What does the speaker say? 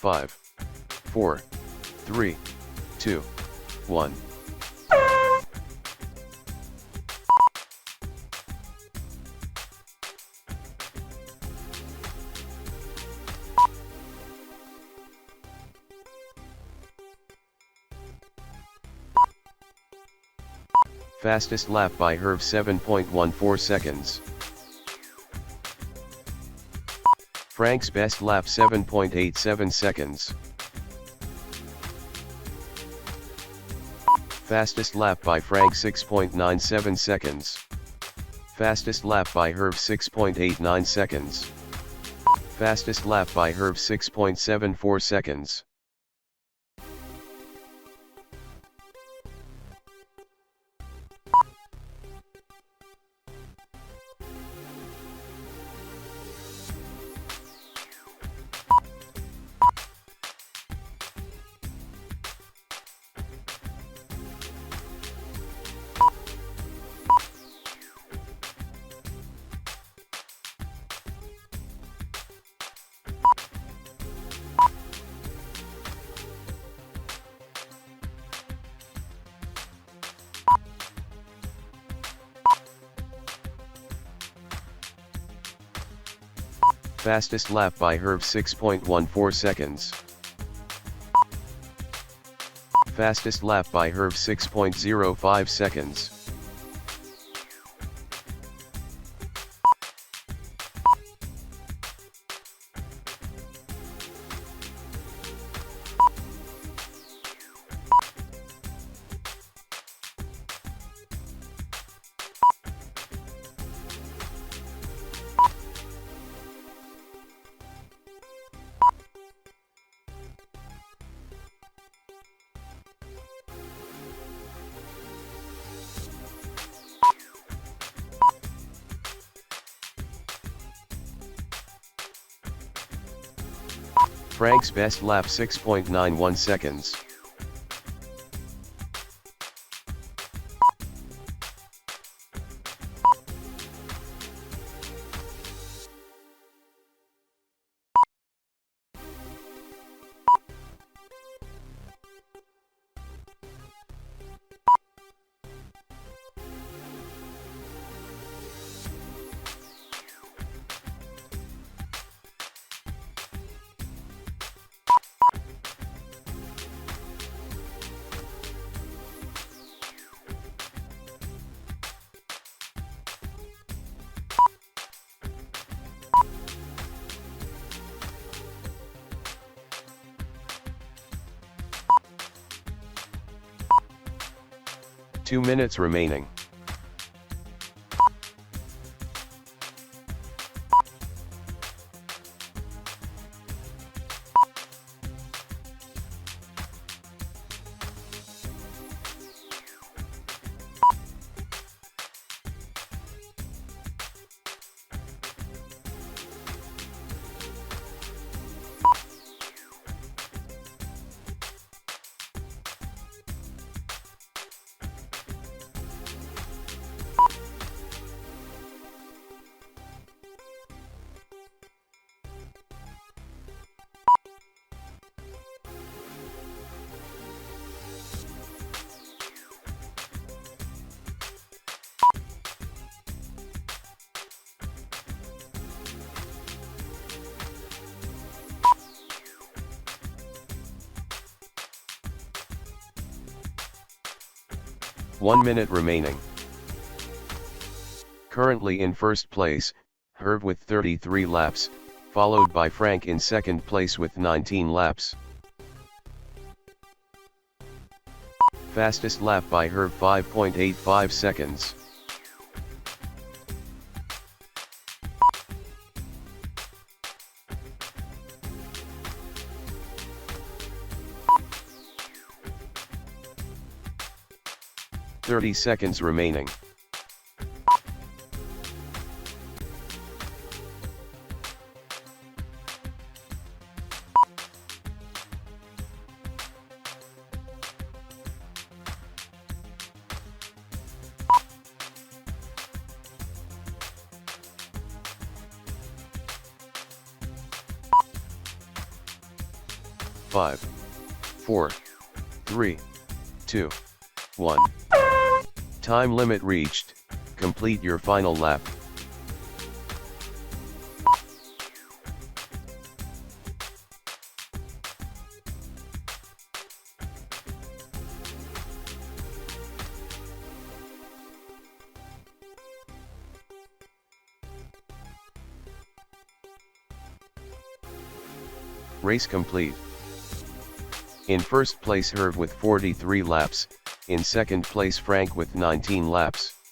5, 4, 3, 2, 1. Fastest lap by Hrv 7.14 seconds. Frank's best lap 7.87 seconds. Fastest lap by Frank 6.97 seconds. Fastest lap by Hrv 6.89 seconds. Fastest lap by Hrv 6.74 seconds. Fastest lap by Hrv 6.14 seconds. Fastest lap by Hrv 6.05 seconds. Frank's best lap 6.91 seconds. Two minutes remaining. One minute remaining. Currently in first place, Hrv with 33 laps, followed by Frank in second place with 19 laps. Fastest lap by Hrv 5.85 seconds. Thirty seconds remaining. 5, 4, 3, 2, 1. Time limit reached, complete your final lap. Race complete. In first place Hrv with 43 laps, in second place Frank with 19 laps.